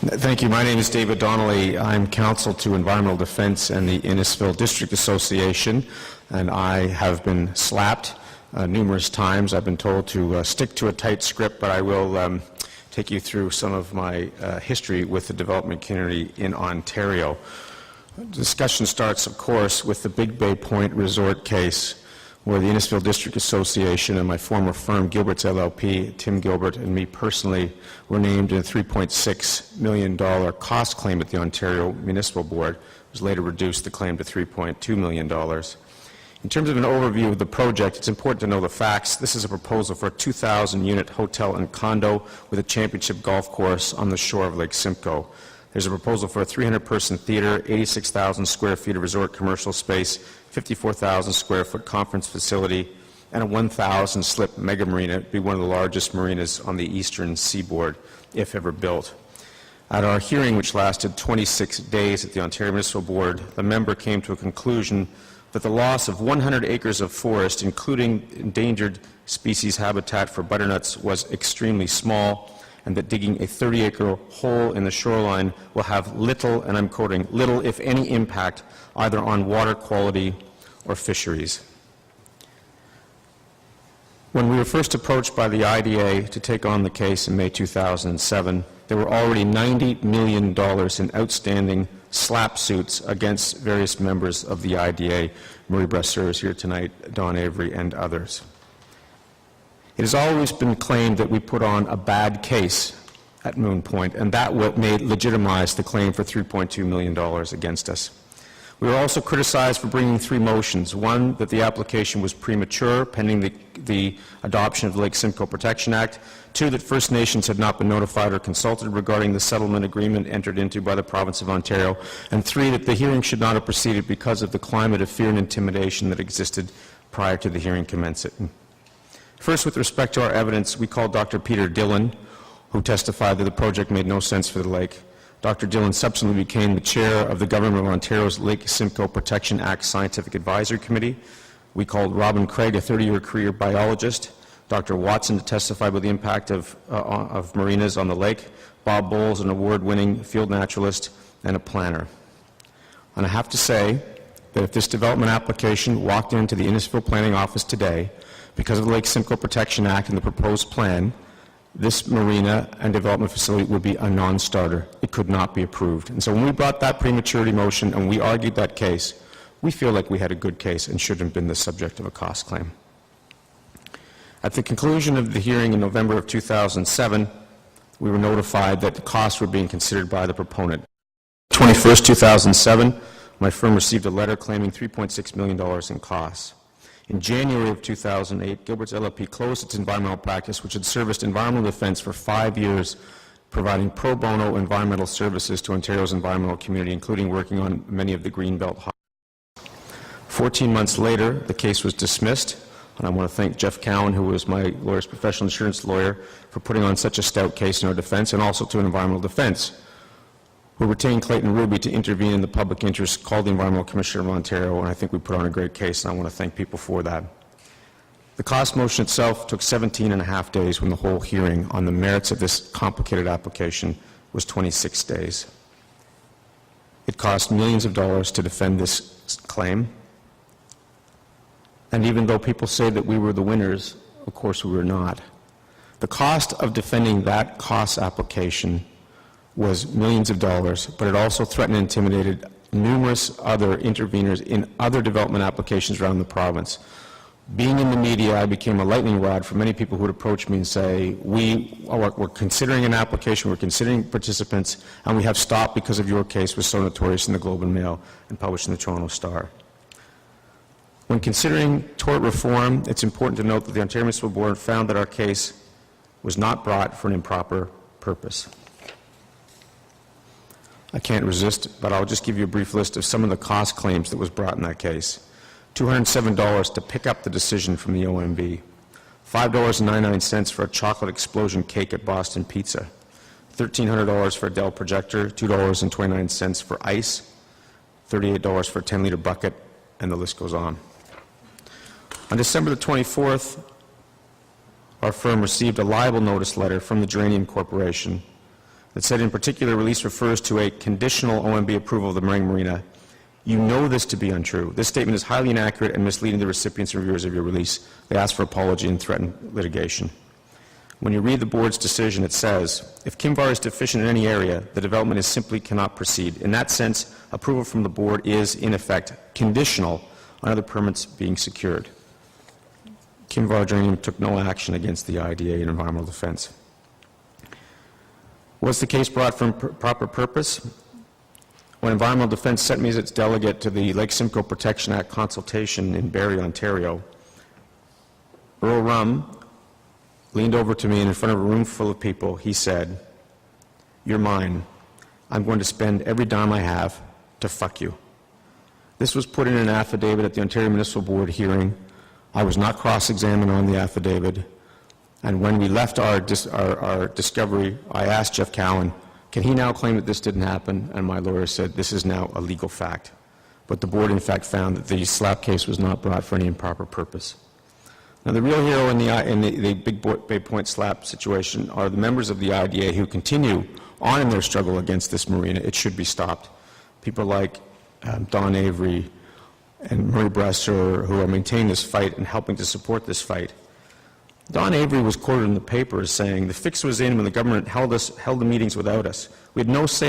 Thank you. My name is David Donnelly. I'm counsel to Environmental Defense and the Innisfil District Association, and I have been slapped numerous times. I've been told to stick to a tight script, but I will take you through some of my history with the development community in Ontario. The discussion starts, of course, with the Big Bay Point Resort case, where the Innisfil District Association and my former firm, Gilbert's LLP, Tim Gilbert, and me personally were named in a $3.6 million cost claim at the Ontario Municipal Board. It was later reduced, the claim, to $3.2 million. In terms of an overview of the project, it's important to know the facts. This is a proposal for a 2,000-unit hotel and condo with a championship golf course on the shore of Lake Simcoe. There's a proposal for a 300-person theater, 86,000 square feet of resort commercial space, 54,000 square foot conference facility, and a 1,000 slip mega marina. It'd be one of the largest marinas on the eastern seaboard, if ever built. At our hearing, which lasted 26 days at the Ontario Municipal Board, the member came to a conclusion that the loss of 100 acres of forest, including endangered species habitat for butternuts, was extremely small, and that digging a 30-acre hole in the shoreline will have little, and I'm quoting, little if any impact either on water quality or fisheries. When we were first approached by the IDA to take on the case in May 2007, there were already $90 million in outstanding SLAPP suits against various members of the IDA. Marie Brasseur is here tonight, Don Avery, and others. It has always been claimed that we put on a bad case at Moon Point, and that made legitimize the claim for $3.2 million against us. We were also criticized for bringing three motions. One, that the application was premature, pending the adoption of the Lake Simcoe Protection Act. Two, that First Nations had not been notified or consulted regarding the settlement agreement entered into by the province of Ontario. And three, that the hearing should not have proceeded because of the climate of fear and intimidation that existed prior to the hearing commencing. First, with respect to our evidence, we called Dr. Peter Dillon, who testified that the project made no sense for the lake. Dr. Dillon subsequently became the chair of the Government of Ontario's Lake Simcoe Protection Act Scientific Advisory Committee. We called Robin Craig, a 30-year career biologist, Dr. Watson to testify about the impact of marinas on the lake, Bob Bowles, an award-winning field naturalist and a planner. And I have to say that if this development application walked into the Innisfil Planning Office today, because of the Lake Simcoe Protection Act and the proposed plan, this marina and development facility would be a non-starter. It could not be approved. And so when we brought that prematurity motion and we argued that case, we feel like we had a good case and shouldn't have been the subject of a cost claim. At the conclusion of the hearing in November of 2007, we were notified that the costs were being considered by the proponent. 21st, 2007, my firm received a letter claiming $3.6 million in costs. In January of 2008, Gilbert's LLP closed its environmental practice, which had serviced environmental defense for 5 years, providing pro bono environmental services to Ontario's environmental community, including working on many of the Greenbelt hotspots. 14 months later, the case was dismissed, and I want to thank Jeff Cowan, who was my lawyer's professional insurance lawyer, for putting on such a stout case in our defense, and also to environmental defense, who retained Clayton Ruby to intervene in the public interest, called the Environmental Commissioner of Ontario, and I think we put on a great case, and I want to thank people for that. The cost motion itself took 17.5 days, when the whole hearing on the merits of this complicated application was 26 days. It cost millions of dollars to defend this claim, and even though people say that we were the winners, of course we were not. The cost of defending that cost application was millions of dollars, but it also threatened and intimidated numerous other interveners in other development applications around the province. Being in the media, I became a lightning rod for many people who would approach me and say, we're considering an application, we're considering participants, and we have stopped because of your case was so notorious in the Globe and Mail and published in the Toronto Star. When considering tort reform, it's important to note that the Ontario Municipal Board found that our case was not brought for an improper purpose. I can't resist, but I'll just give you a brief list of some of the cost claims that was brought in that case. $207 to pick up the decision from the OMB, $5.99 for a chocolate explosion cake at Boston Pizza, $1,300 for a Dell projector, $2.29 for ice, $38 for a 10-liter bucket, and the list goes on. On December the 24th, our firm received a liable notice letter from the Geranium Corporation that said in particular release refers to a conditional OMB approval of the marina. You know this to be untrue. This statement is highly inaccurate and misleading the recipients and reviewers of your release. They ask for apology and threaten litigation. When you read the board's decision, it says, if Kinvar is deficient in any area, the development simply cannot proceed. In that sense, approval from the board is, in effect, conditional on other permits being secured. Kinvar Geranium took no action against the IDA in environmental defense. Was the case brought for proper purpose? When Environmental Defense sent me as its delegate to the Lake Simcoe Protection Act consultation in Barrie, Ontario, Earl Rum leaned over to me and in front of a room full of people, he said, "You're mine. I'm going to spend every dime I have to fuck you." This was put in an affidavit at the Ontario Municipal Board hearing. I was not cross-examined on the affidavit. And when we left our discovery, I asked Jeff Cowan, can he now claim that this didn't happen? And my lawyer said, this is now a legal fact. But the board, in fact, found that the SLAPP case was not brought for any improper purpose. Now, the real hero in the Big Bay Point SLAPP situation are the members of the IDA who continue on in their struggle against this marina. It should be stopped. People like Don Avery and Murray Bresser, who are maintaining this fight and helping to support this fight. Don Avery was quoted in the paper as saying, the fix was in when the government held the meetings without us. We had no say on